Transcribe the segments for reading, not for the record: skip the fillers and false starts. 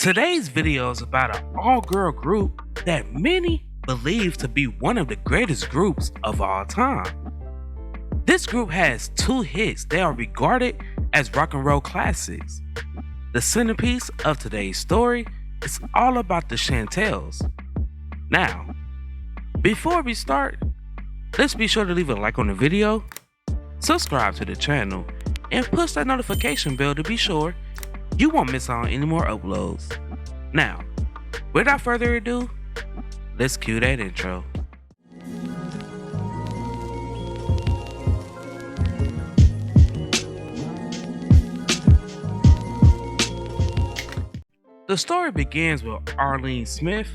Today's video is about an all-girl group that many believe to be one of the greatest groups of all time. This group has 2 hits that are regarded as rock and roll classics. The centerpiece of today's story is all about the Chantels. Now, before we start, let's be sure to leave a like on the video, subscribe to the channel, and push that notification bell to be sure you won't miss out on any more uploads. Now, without further ado, let's cue that intro. The story begins with Arlene Smith,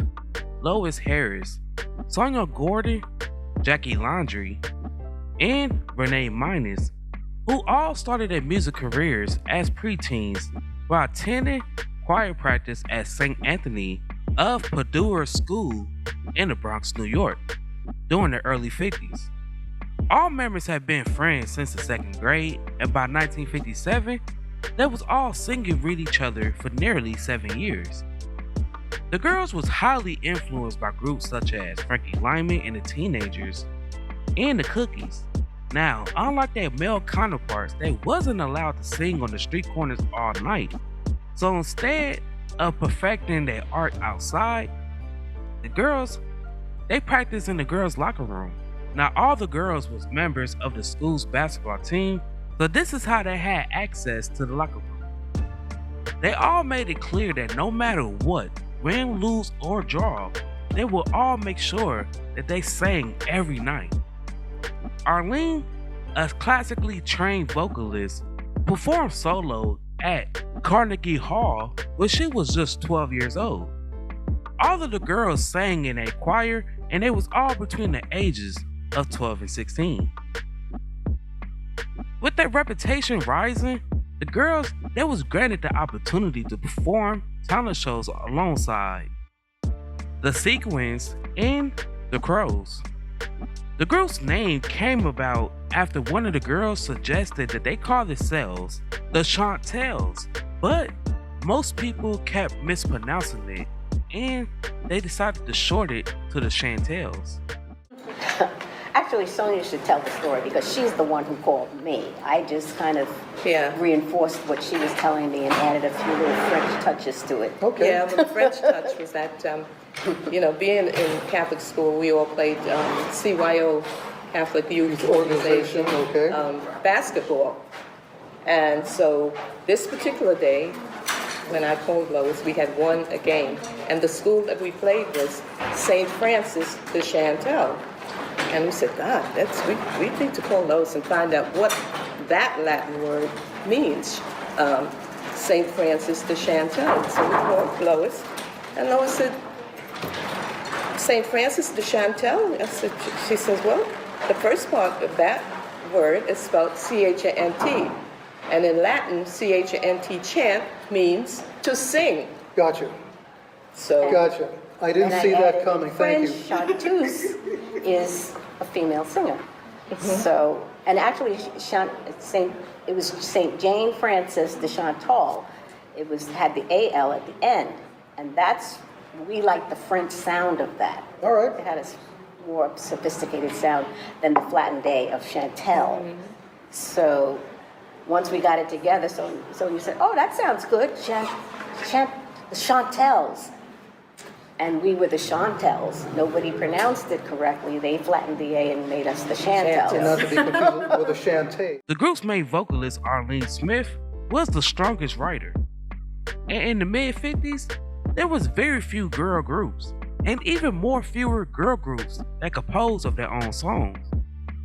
Lois Harris, Sonia Gordon, Jackie Laundrie, and Renee Minus, who all started their music careers as preteens while attending choir practice at St. Anthony of Padua School in the Bronx, New York, during the early 50s. All members had been friends since the 2nd grade, and by 1957, they was all singing with each other for nearly 7 years. The girls was highly influenced by groups such as Frankie Lyman and the Teenagers and the Cookies. Now, unlike their male counterparts, they wasn't allowed to sing on the street corners all night. So instead of perfecting their art outside, the girls, they practiced in the girls' locker room. Now, all the girls was members of the school's basketball team, so this is how they had access to the locker room. They all made it clear that no matter what, win, lose, or draw, they will all make sure that they sang every night. Arlene, a classically trained vocalist, performed solo at Carnegie Hall when she was just 12 years old. All of the girls sang in a choir, and they was all between the ages of 12 and 16. With their reputation rising, the girls, they was granted the opportunity to perform talent shows alongside the Sequins and the Crows. The group's name came about after one of the girls suggested that they call themselves the Chantels, but most people kept mispronouncing it, and they decided to short it to the Chantels. Actually, Sonia should tell the story because she's the one who called me. I just kind of reinforced what she was telling me and added a few little French touches to it. Okay. Yeah, well, the French touch was that, being in Catholic school, we all played CYO, Catholic Youth Organization, basketball. And so this particular day, when I called Lois, we had won a game. And the school that we played was St. Francis de Chantel. And we said, God, we need to call Lois and find out what that Latin word means, St. Francis de Chantel. So we called Lois, and Lois said, St. Francis de Chantel? She says, well, the first part of that word is spelled C-H-A-N-T. And in Latin, C-H-A-N-T, chant, means to sing. Gotcha. So, gotcha. I didn't see that coming. Thank you. Chanteuse is a female singer. So, and actually, it was St. Jane Francis de Chantal. It had the A-L at the end, and we like the French sound of that. All right. It had a more sophisticated sound than the flattened A of Chantel. So, once we got it together, so you said, oh, that sounds good, the Chantels. And we were the Chantels. Nobody pronounced it correctly. They flattened the A and made us the Chantels. So not to be confused with a Chantay. The group's main vocalist, Arlene Smith, was the strongest writer. And in the mid-50s, there was very few girl groups, and even fewer girl groups that composed of their own songs.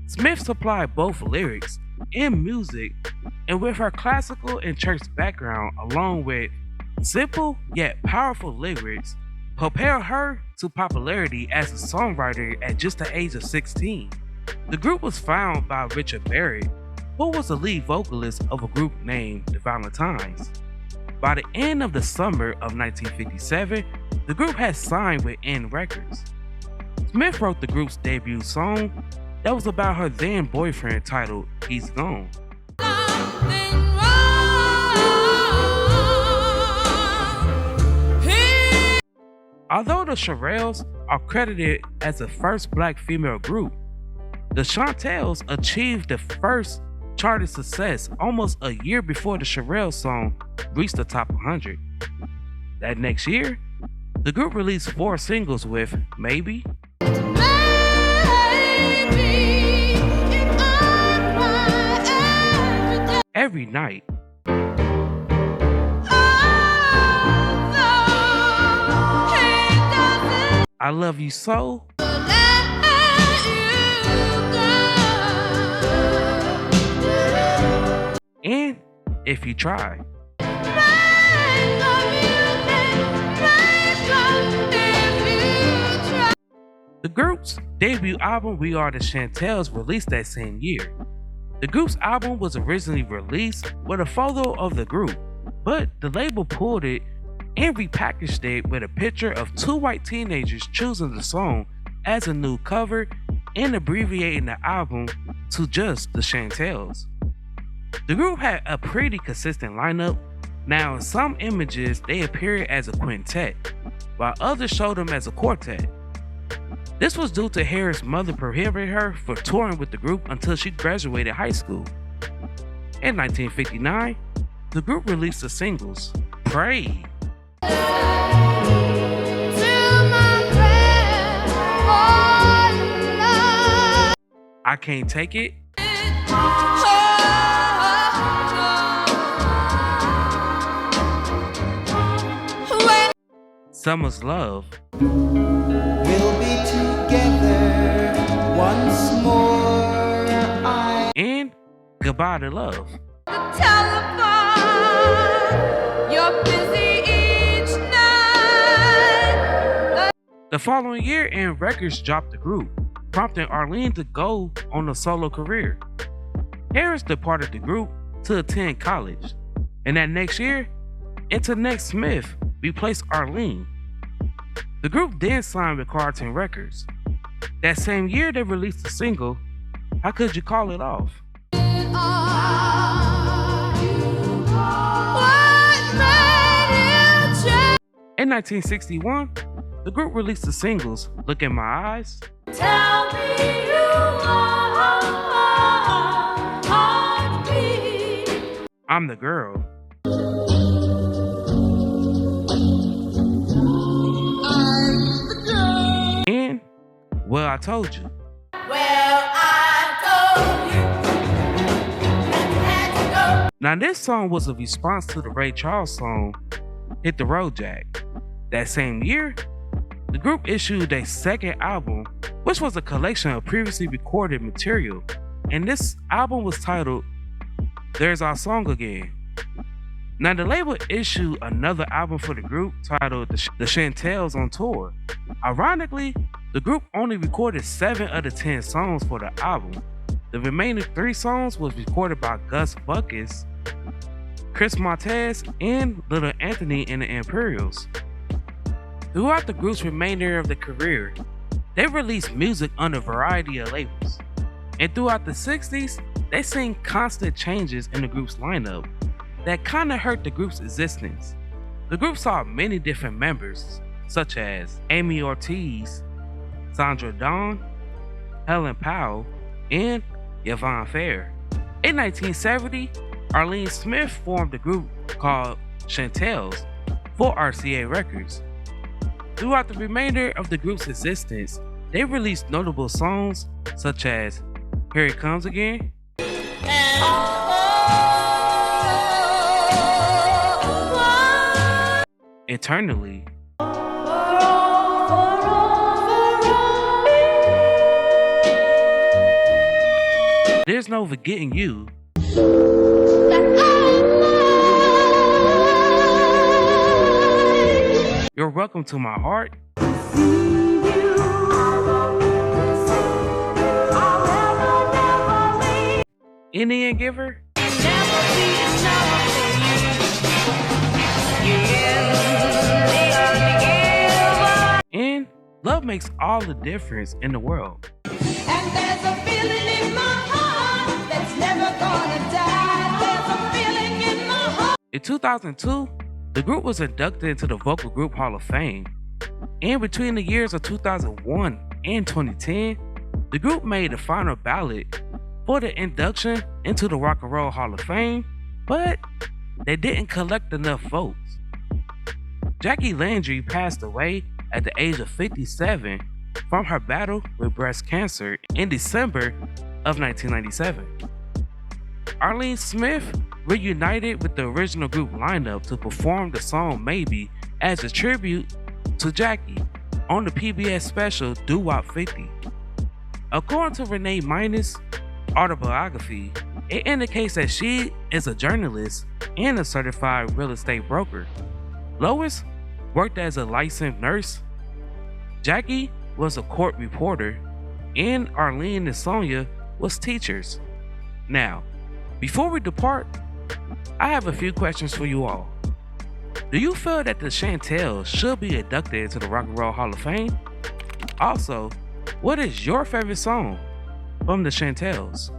Smith supplied both lyrics and music, and with her classical and church background, along with simple yet powerful lyrics, propelled her to popularity as a songwriter at just the age of 16. The group was founded by Richard Barrett, who was the lead vocalist of a group named the Valentines. By the end of the summer of 1957, the group had signed with N Records. Smith wrote the group's debut song that was about her then boyfriend titled He's Gone. Although the Chantels are credited as the first black female group, the Chantels achieved the first charted success almost a year before the Chantels song reached the top 100. That next year, the group released 4 singles with Maybe, Every Night, I Love You So, and If You Try. The group's debut album, We Are the Chantels, released that same year. The group's album was originally released with a photo of the group, but the label pulled it and repackaged it with a picture of 2 white teenagers choosing the song as a new cover and abbreviating the album to just the Chantels. The group had a pretty consistent lineup. Now in some images they appeared as a quintet, while others showed them as a quartet. This was due to Harris' mother prohibiting her from touring with the group until she graduated high school. In 1959, the group released the singles Pray, I Can't Take It, Summer's Love, We'll be together once more. and Goodbye to Love. The following year, and records dropped the group, prompting Arlene to go on a solo career. Harris departed the group to attend college, and that next year, Internet Smith replaced Arlene. The group then signed with Carlton Records. That same year, they released the single, How Could You Call It Off? In 1961, the group released the singles Look in My Eyes, Tell me you are heartbeat. I'm the Girl, and Well, I Told You. Well, I told you that you had to go. Now, this song was a response to the Ray Charles song Hit the Road Jack. That same year, the group issued a second album, which was a collection of previously recorded material, and this album was titled There's Our Song Again. Now, the label issued another album for the group titled The Chantels on Tour. Ironically, the group only recorded 7 of the 10 songs for the album. The remaining 3 songs was recorded by Gus Buckus, Chris Montez, and Little Anthony and the Imperials. Throughout the group's remainder of their career, they released music on a variety of labels. And throughout the 60s, they seen constant changes in the group's lineup that kinda hurt the group's existence. The group saw many different members, such as Amy Ortiz, Sandra Dawn, Helen Powell, and Yvonne Fair. In 1970, Arlene Smith formed a group called Chantels for RCA Records. Throughout the remainder of the group's existence, they released notable songs such as Here It Comes Again, Eternally, There's No Forgetting You, You're Welcome to My Heart, Indian Giver, and Love Makes All the Difference in the World. And there's a feeling in my heart that's never gonna die. There's a feeling in my heart. In 2002, the group was inducted into the Vocal Group Hall of Fame. And between the years of 2001 and 2010, the group made the final ballot for the induction into the Rock and Roll Hall of Fame, but they didn't collect enough votes. Jackie Landry passed away at the age of 57 from her battle with breast cancer in December of 1997. Arlene Smith reunited with the original group lineup to perform the song Maybe as a tribute to Jackie on the PBS special Doo Wop 50. According to Renee Minus' autobiography, it indicates that she is a journalist and a certified real estate broker. Lois worked as a licensed nurse, Jackie was a court reporter, and Arlene and Sonia was teachers. Now, before we depart, I have a few questions for you all. Do you feel that the Chantels should be inducted into the Rock and Roll Hall of Fame? Also, what is your favorite song from the Chantels?